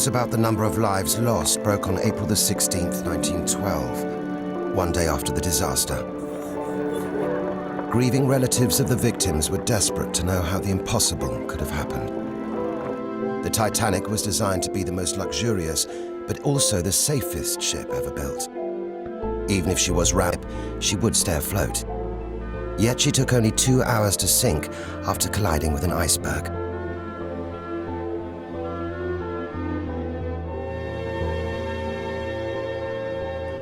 news about the number of lives lost broke on April the 16th, 1912, one day after the disaster. Grieving relatives of the victims were desperate to know how the impossible could have happened. The Titanic was designed to be the most luxurious, but also the safest ship ever built. Even if she was rammed, she would stay afloat. Yet she took only 2 hours to sink after colliding with an iceberg.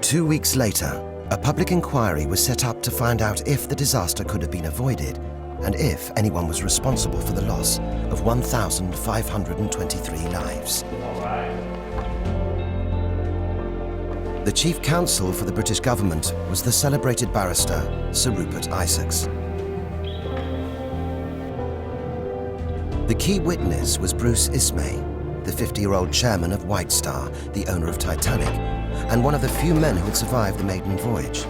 Two weeks later, a public inquiry was set up to find out if the disaster could have been avoided and if anyone was responsible for the loss of 1,523 lives. The chief counsel for the British government was the celebrated barrister Sir Rupert Isaacs. The key witness was Bruce Ismay, the 50-year-old chairman of White Star, the owner of Titanic, and one of the few men who had survived the maiden voyage.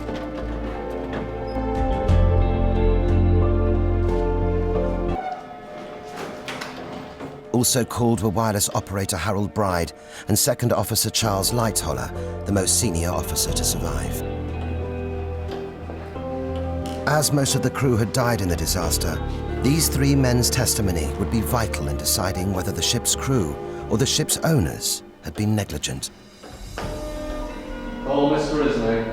Also called were wireless operator Harold Bride and second officer Charles Lightoller, the most senior officer to survive. As most of the crew had died in the disaster, these three men's testimony would be vital in deciding whether the ship's crew or the ship's owners had been negligent. Oh, Mr. Ismay.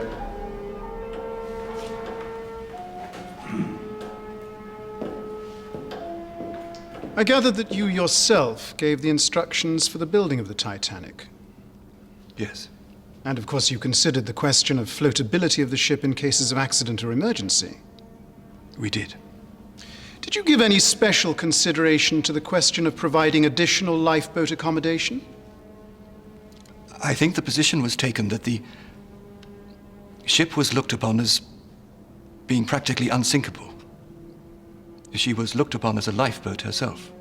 I gather that you yourself gave the instructions for the building of the Titanic. Yes. And of course you considered the question of floatability of the ship in cases of accident or emergency. We did. Did you give any special consideration to the question of providing additional lifeboat accommodation? I think the position was taken that the ship was looked upon as being practically unsinkable. She was looked upon as a lifeboat herself.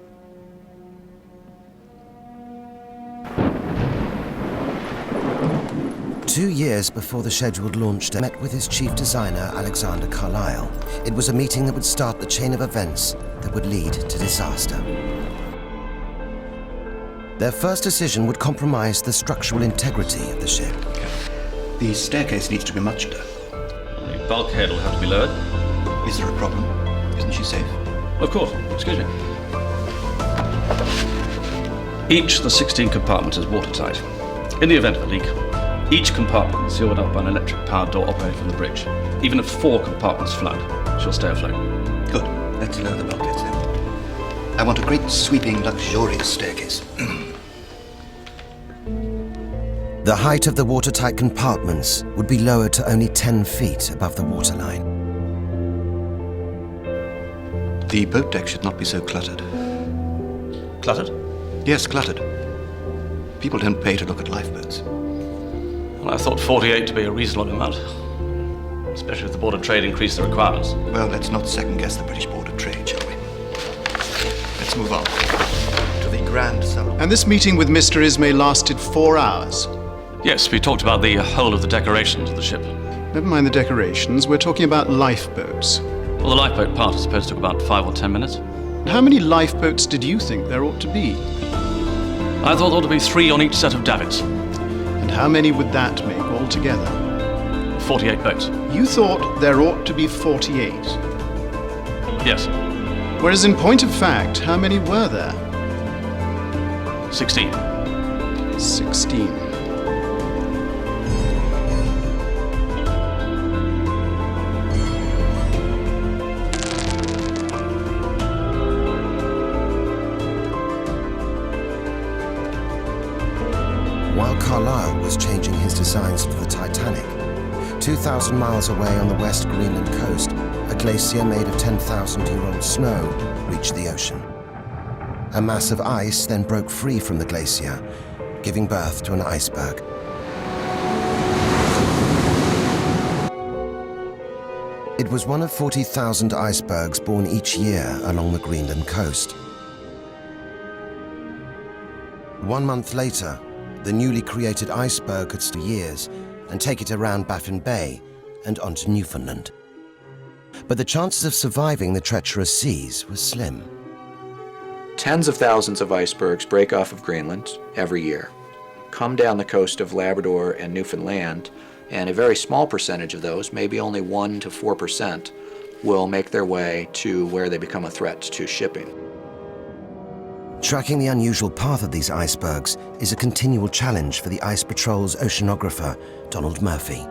Two years before the scheduled launch day, met with his chief designer, Alexander Carlyle. It was a meeting that would start the chain of events that would lead to disaster. Their first decision would compromise the structural integrity of the ship. The staircase needs to be much lower. The bulkhead will have to be lowered. Is there a problem? Isn't she safe? Of course. Excuse me. Each of the 16 compartments is watertight. In the event of a leak, each compartment is sealed up by an electric-powered door operated from the bridge. Even if 4 compartments flood, she'll stay afloat. Good. Let's lower the bulkheads then. I want a great, sweeping, luxurious staircase. The height of the watertight compartments would be lowered to only 10 feet above the waterline. The boat deck should not be so cluttered. Cluttered? Yes, cluttered. People don't pay to look at lifeboats. Well, I thought 48 to be a reasonable amount, especially if the Board of Trade increased the requirements. Well, let's not second-guess the British Board of Trade, shall we? Let's move on to the grand salon. And this meeting with Mr. Ismay lasted 4 hours. Yes, we talked about the whole of the decorations of the ship. Never mind the decorations, we're talking about lifeboats. Well, the lifeboat part, I suppose, took about 5 or 10 minutes. How many lifeboats did you think there ought to be? I thought there ought to be 3 on each set of davits. And how many would that make altogether? 48 boats. You thought there ought to be 48. Yes. Whereas in point of fact, how many were there? 16. 16. While Carlyle was changing his designs for the Titanic, 2,000 miles away on the West Greenland coast, a glacier made of 10,000-year-old snow reached the ocean. A mass of ice then broke free from the glacier, giving birth to an iceberg. It was one of 40,000 icebergs born each year along the Greenland coast. 1 month later, the newly created iceberg could stay years and take it around Baffin Bay and onto Newfoundland. But the chances of surviving the treacherous seas was slim. Tens of thousands of icebergs break off of Greenland every year, come down the coast of Labrador and Newfoundland, and a very small percentage of those, maybe only 1 to 4%, will make their way to where they become a threat to shipping. Tracking the unusual path of these icebergs is a continual challenge for the Ice Patrol's oceanographer, Donald Murphy.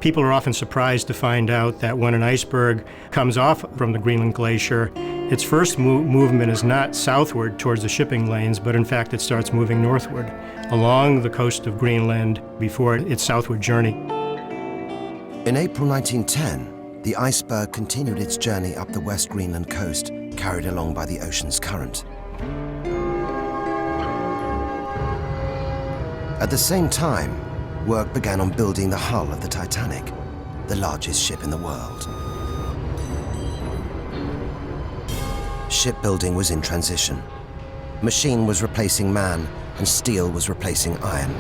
People are often surprised to find out that when an iceberg comes off from the Greenland Glacier, its first movement is not southward towards the shipping lanes, but in fact it starts moving northward along the coast of Greenland before its southward journey. In April 1910, the iceberg continued its journey up the West Greenland coast, carried along by the ocean's current. At the same time, work began on building the hull of the Titanic, the largest ship in the world. Shipbuilding was in transition. Machine was replacing man, and steel was replacing iron.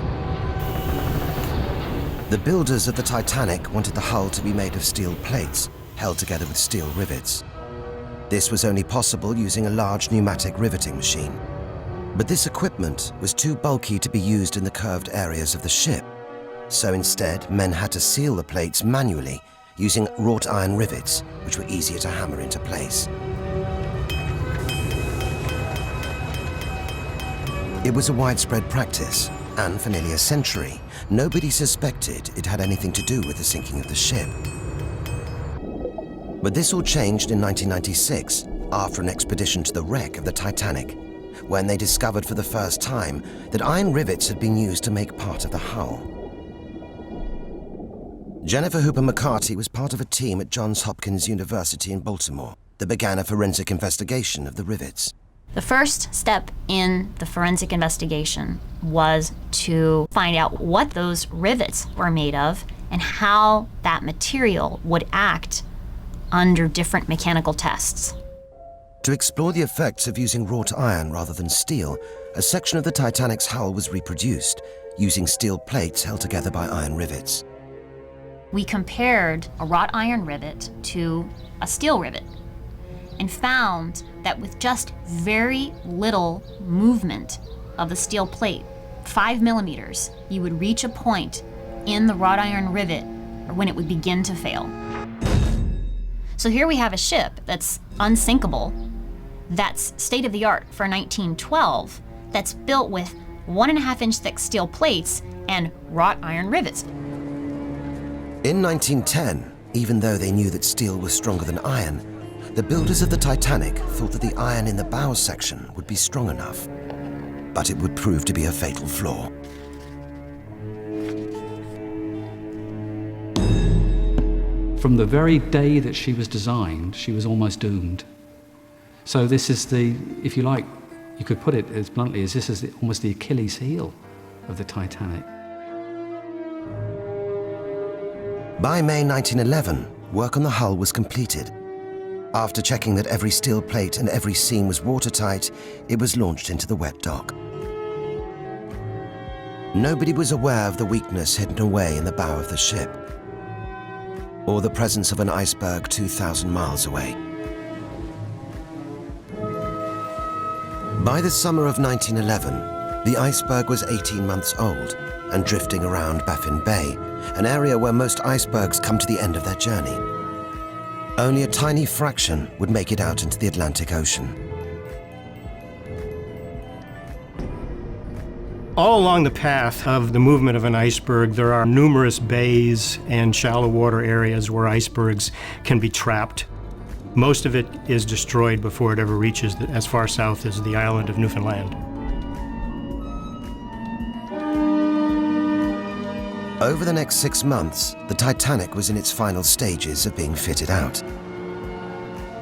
The builders of the Titanic wanted the hull to be made of steel plates, held together with steel rivets. This was only possible using a large pneumatic riveting machine. But this equipment was too bulky to be used in the curved areas of the ship. So instead, men had to seal the plates manually using wrought iron rivets, which were easier to hammer into place. It was a widespread practice, and for nearly a century, nobody suspected it had anything to do with the sinking of the ship. But this all changed in 1996, after an expedition to the wreck of the Titanic, when they discovered for the first time that iron rivets had been used to make part of the hull. Jennifer Hooper McCarty was part of a team at Johns Hopkins University in Baltimore that began a forensic investigation of the rivets. The first step in the forensic investigation was to find out what those rivets were made of and how that material would act under different mechanical tests. To explore the effects of using wrought iron rather than steel, a section of the Titanic's hull was reproduced, using steel plates held together by iron rivets. We compared a wrought iron rivet to a steel rivet and found that with just very little movement of the steel plate, 5 millimeters, you would reach a point in the wrought iron rivet when it would begin to fail. So here we have a ship that's unsinkable, that's state of the art for 1912, that's built with 1.5-inch thick steel plates and wrought iron rivets. In 1910, even though they knew that steel was stronger than iron, the builders of the Titanic thought that the iron in the bow section would be strong enough, but it would prove to be a fatal flaw. From the very day that she was designed, she was almost doomed. So this is the, if you like, you could put it as bluntly as this is almost the Achilles heel of the Titanic. By May 1911, work on the hull was completed. After checking that every steel plate and every seam was watertight, it was launched into the wet dock. Nobody was aware of the weakness hidden away in the bow of the ship, or the presence of an iceberg 2,000 miles away. By the summer of 1911, the iceberg was 18 months old and drifting around Baffin Bay, an area where most icebergs come to the end of their journey. Only a tiny fraction would make it out into the Atlantic Ocean. All along the path of the movement of an iceberg, there are numerous bays and shallow water areas where icebergs can be trapped. Most of it is destroyed before it ever reaches as far south as the island of Newfoundland. Over the next 6 months, the Titanic was in its final stages of being fitted out.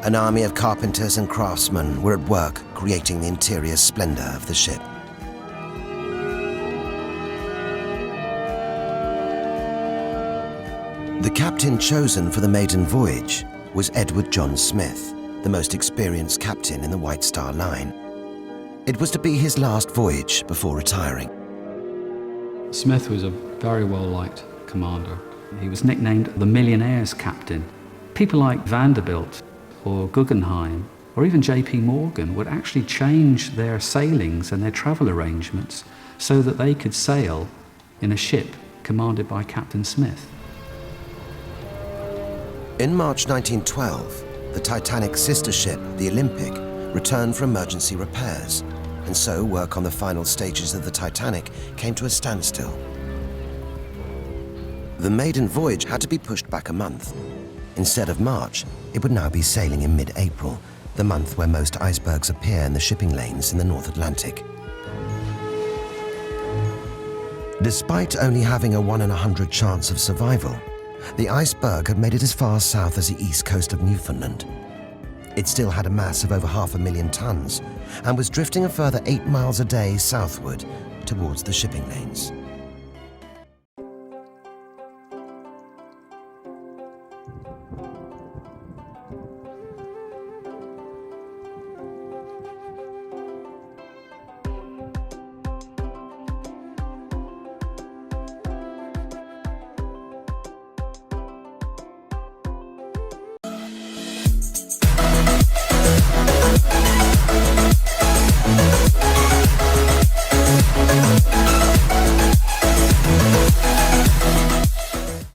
An army of carpenters and craftsmen were at work creating the interior splendor of the ship. The captain chosen for the maiden voyage was Edward John Smith, the most experienced captain in the White Star Line. It was to be his last voyage before retiring. Smith was a very well-liked commander. He was nicknamed the Millionaire's Captain. People like Vanderbilt or Guggenheim or even JP Morgan would actually change their sailings and their travel arrangements so that they could sail in a ship commanded by Captain Smith. In March 1912, the Titanic's sister ship, the Olympic, returned for emergency repairs, and so work on the final stages of the Titanic came to a standstill. The maiden voyage had to be pushed back a month. Instead of March, it would now be sailing in mid-April, the month where most icebergs appear in the shipping lanes in the North Atlantic. Despite only having a 1 in 100 chance of survival, the iceberg had made it as far south as the east coast of Newfoundland. It still had a mass of over 500,000 tons and was drifting a further 8 miles a day southward towards the shipping lanes.